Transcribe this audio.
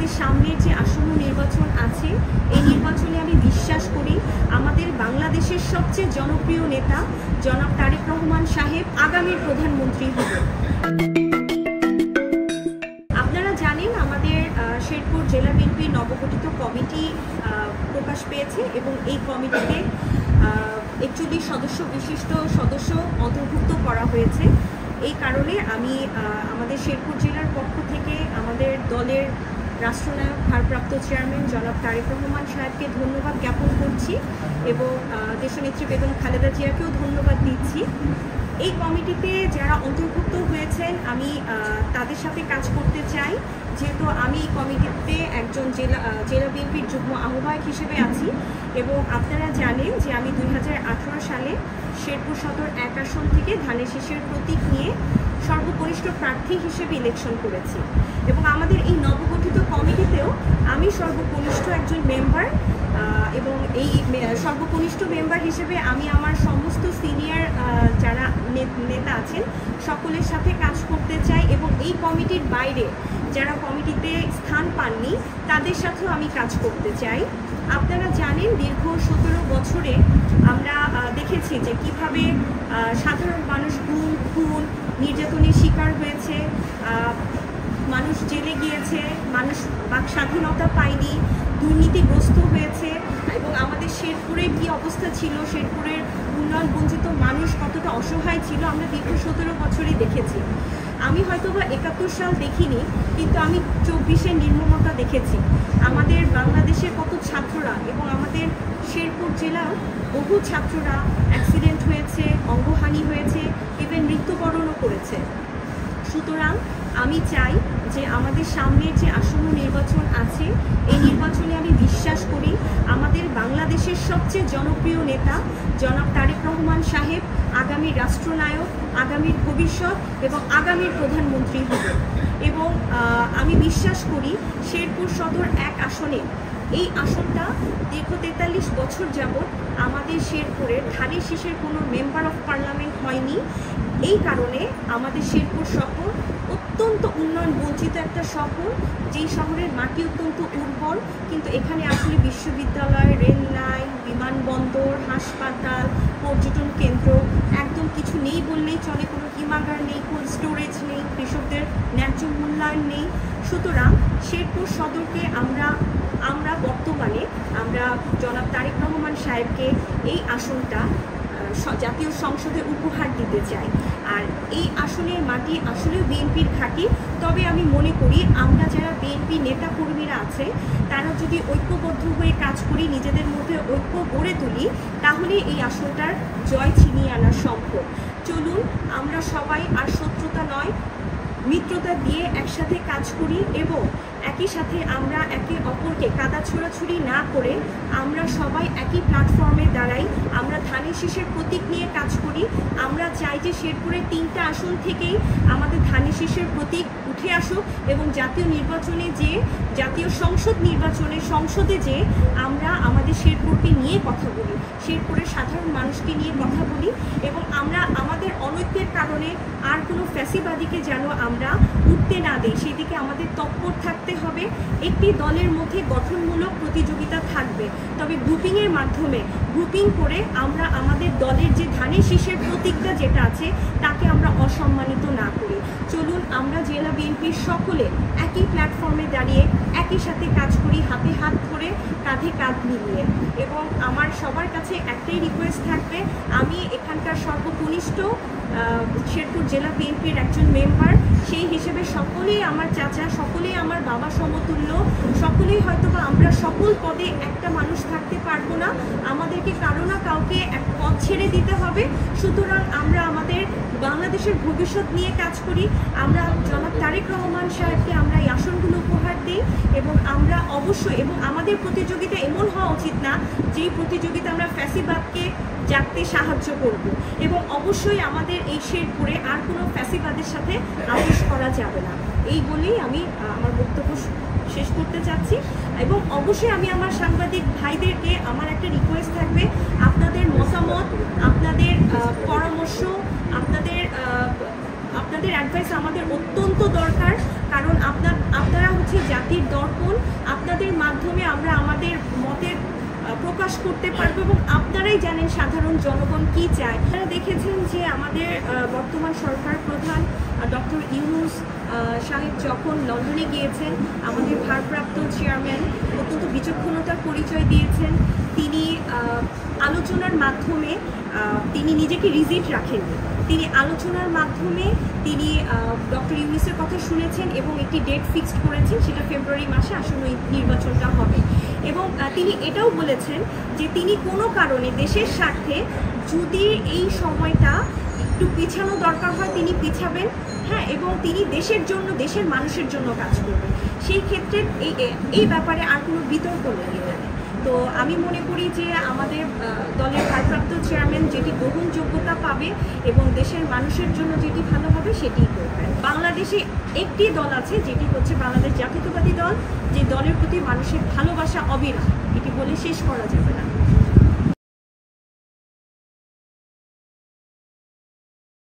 আমাদের সামনের যে আসন্ন নির্বাচন আছে এই নির্বাচনে আমি বিশ্বাস করি আমাদের বাংলাদেশের সবচেয়ে জনপ্রিয় নেতা জনাব তারেক রহমান সাহেব আগামীর প্রধানমন্ত্রী হবেন। আপনারা জানেন আমাদের শেরপুর জেলা বিএনপির নবগঠিত কমিটি প্রকাশ পেয়েছে এবং এই কমিটিতে 41 সদস্য বিশিষ্ট সদস্য অন্তর্ভুক্ত করা হয়েছে। এই কারণে আমি আমাদের শেরপুর জেলার পক্ষ থেকে আমাদের দলের রাষ্ট্রনায়ক ভারপ্রাপ্ত চেয়ারম্যান জনাব তারেক রহমান সাহেবকে ধন্যবাদ জ্ঞাপন করছি এবং দেশনেত্রী বেগম খালেদা জিয়াকেও ধন্যবাদ দিচ্ছি। এই কমিটিতে যারা অন্তর্ভুক্ত হয়েছেন আমি তাদের সাথে কাজ করতে চাই, যেহেতু আমি এই কমিটিতে একজন জেলা বিএনপির যুগ্ম আহ্বায়ক হিসেবে আছি এবং আপনারা জানেন যে আমি 2018 সালে শেরপুর সদর 1 আসন থেকে ধানের শীষের প্রতীক নিয়ে সর্বকনিষ্ঠ প্রার্থী হিসেবে ইলেকশন করেছি এবং আমাদের এই নবগঠিত কমিটিতেও আমি সর্বকনিষ্ঠ একজন মেম্বার এবং এই সর্বকনিষ্ঠ মেম্বার হিসেবে আমি আমার সমস্ত সিনিয়র যারা নেতা আছেন সকলের সাথে কাজ করতে চাই এবং এই কমিটির বাইরে যারা কমিটিতে স্থান পাননি তাদের সাথেও আমি কাজ করতে চাই। আপনারা জানেন দীর্ঘ 17 বছরে আমরা দেখেছি যে কিভাবে সাধারণ মানুষ গুম, খুন, নির্যাতনের শিকার হয়েছে, মানুষ জেলে গিয়েছে, মানুষ বাক স্বাধীনতা পায়নি, দুর্নীতিগ্রস্ত হয়েছে এবং আমাদের শেরপুরের কী অবস্থা ছিল, শেরপুরের উন্নয়ন বঞ্চিত মানুষ কতটা অসহায় ছিল আমরা দীর্ঘ 17 বছরই দেখেছি। আমি হয়তোবা 71 সাল দেখিনি, কিন্তু আমি 24-এর নির্মমতা দেখেছি। আমাদের বাংলাদেশের কত ছাত্ররা এবং আমাদের শেরপুর জেলার বহু ছাত্ররা অ্যাক্সিডেন্ট হয়েছে, অঙ্গহানি হয়েছে, ইভেন মৃত্যুবরণও করেছে। সুতরাং আমি চাই যে আমাদের সামনের যে আসন্ন নির্বাচন আছে এই নির্বাচনে আমি বিশ্বাস করি আমাদের বাংলাদেশের সবচেয়ে জনপ্রিয় নেতা জনাব তারেক রহমান সাহেব আগামীর রাষ্ট্রনায়ক, আগামীর ভবিষ্যৎ এবং আগামীর প্রধানমন্ত্রী হবেন এবং আমি বিশ্বাস করি শেরপুর সদর 1 আসনে এই আসনটা দীর্ঘ 43 বছর যাবৎ আমাদের শেরপুরের ধানের শীষের কোনো মেম্বার অফ পার্লামেন্ট হয়নি। এই কারণে আমাদের শেরপুর শহর অত্যন্ত উন্নয়ন বঞ্চিত একটা শহর, যেই শহরের মাটি অত্যন্ত উর্বর, কিন্তু এখানে আসলে বিশ্ববিদ্যালয়, রেল লাইন, বিমানবন্দর, হাসপাতাল, পর্যটন কেন্দ্র একদম কিছু নেই বললেই চলে। কোনো হিমাগার নেই, কোল্ড স্টোরেজ নেই, কৃষকদের ন্যায্য মূল্যায়ন নেই। সুতরাং শেরপুর সদরকে আমরা বর্তমানে আমরা জনাব তারেক রহমান সাহেবকে এই আসনটা জাতীয় সংসদে উপহার দিতে চাই। আর এই আসনের মাটি আসলেও বিএনপির ঘাঁটি। তবে আমি মনে করি আমরা যারা বিএনপি নেতা কর্মীরা আছে তারা যদি ঐক্যবদ্ধ হয়ে কাজ করি, নিজেদের মধ্যে ঐক্য গড়ে তুলি, তাহলে এই আসনটার জয় ছিনিয়ে আনা সম্ভব। চলুন আমরা সবাই আর শত্রুতা নয়, মিত্রতা দিয়ে একসাথে কাজ করি এবং একই সাথে আমরা একে অপরকে কাদা ছোড়াছুড়ি না করে আমরা সবাই একই প্ল্যাটফর্মে দাঁড়াই। আমরা ধানের শীষের প্রতীক নিয়ে কাজ করি। আমরা চাই যে শেরপুরের 3টা আসন থেকেই আমাদের ধানের শীষের প্রতীক উঠে আসুক এবং জাতীয় নির্বাচনে যে জাতীয় সংসদ নির্বাচনে সংসদে যে আমরা আমাদের শেরপুরকে নিয়ে কথা বলি, শেরপুরের সাধারণ মানুষকে নিয়ে কথা বলি এবং আমরা আমাদের অনৈক্যের কারণে আর কোনো ফ্যাসিবাদীকে যেন আমরা উঠতে না দিই, সেদিকে আমাদের তৎপর থাকতে হবে। একটি দলের মধ্যে গঠনমূলক প্রতিযোগিতা থাকবে, তবে গ্রুপিংয়ের মাধ্যমে গ্রুপিং করে আমরা আমাদের দলের যে ধানের শীষের প্রতীকটা যেটা আছে তাকে আমরা অসম্মানিত না করি। চলুন আমরা জেলা বিএনপির সকলে একই প্ল্যাটফর্মে দাঁড়িয়ে একই সাথে কাজ করি, হাতে হাত ধরে, কাঁধে কাঁধ মিলিয়ে। এবং আমার সবার কাছে একটাই রিকোয়েস্ট থাকবে, আমি এখানকার সর্বকনিষ্ঠ শেরপুর জেলা বিএনপির একজন মেম্বার, সেই হিসেবে সকলেই আমার চাচা, সকলেই আমার বাবা সমতুল্য, সকলেই হয়তোবা আমরা সকল পদে একটা মানুষ থাকতে পারবো না, আমাদেরকে কারো না কাউকে এক পথ ছেড়ে দিতে হবে। সুতরাং আমরা আমাদের বাংলাদেশের ভবিষ্যৎ নিয়ে কাজ করি, আমরা জনাব তারেক রহমান সাহেবকে আমরা এই আসনগুলো উপহার দিই এবং আমরা অবশ্যই, এবং আমাদের প্রতিযোগিতা এমন হওয়া উচিত না যেই প্রতিযোগিতা আমরা ফ্যাসিবাদকে জাগতে সাহায্য করব এবং অবশ্যই আমাদের এই শেরপুরে আর কোনো ফ্যাসিবাদের সাথে আপোষ করা যাবে না। এই বলেই আমি আমার বক্তব্য শেষ করতে চাচ্ছি এবং অবশ্যই আমি আমার সাংবাদিক ভাইদেরকে আমার একটা রিকোয়েস্ট থাকবে, আপনাদের মতামত, আপনাদের পরামর্শ, আপনাদের অ্যাডভাইস আমাদের অত্যন্ত দরকার, কারণ আপনারা হচ্ছে জাতির দর্পণ। জনগণ, আপনাদের মাধ্যমে আমরা আমাদের মতের প্রকাশ করতে পারবো এবং আপনারাই জানেন সাধারণ জনগণ কি চায়। আপনারা দেখেছেন যে আমাদের বর্তমান সরকার প্রধান ডক্টর ইউনূস সাহেব যখন লন্ডনে গিয়েছেন, আমাদের ভারপ্রাপ্ত চেয়ারম্যান অত্যন্ত বিচক্ষণতার পরিচয় দিয়েছেন। তিনি আলোচনার মাধ্যমে তিনি নিজেকে রিজিট রাখেননি, তিনি আলোচনার মাধ্যমে তিনি ডক্টর ইউনূসের কথা শুনেছেন এবং একটি ডেট ফিক্সড করেছেন, সেটা ফেব্রুয়ারি মাসে আসন্ন নির্বাচনটা হবে। এবং তিনি এটাও বলেছেন যে তিনি কোনো কারণে দেশের স্বার্থে যদি এই সময়টা একটু পিছানো দরকার হয় তিনি পিছাবেন, হ্যাঁ, এবং তিনি দেশের জন্য, দেশের মানুষের জন্য কাজ করবেন। সেই ক্ষেত্রে এই ব্যাপারে আর কোনো বিতর্ক নেই এখানে। তো আমি মনে করি যে আমাদের দলের ভারপ্রাপ্ত চেয়ারম্যান যেটি গ্রহণযোগ্যতা পাবে এবং দেশের মানুষের জন্য যেটি ভালো হবে সেটিই করবেন। বাংলাদেশে একটি দল আছে যেটি হচ্ছে বাংলাদেশ জাতীয়তাবাদী দল, যে দলের প্রতি মানুষের ভালোবাসা অবিরাম, এটি বলে শেষ করা যাবে না।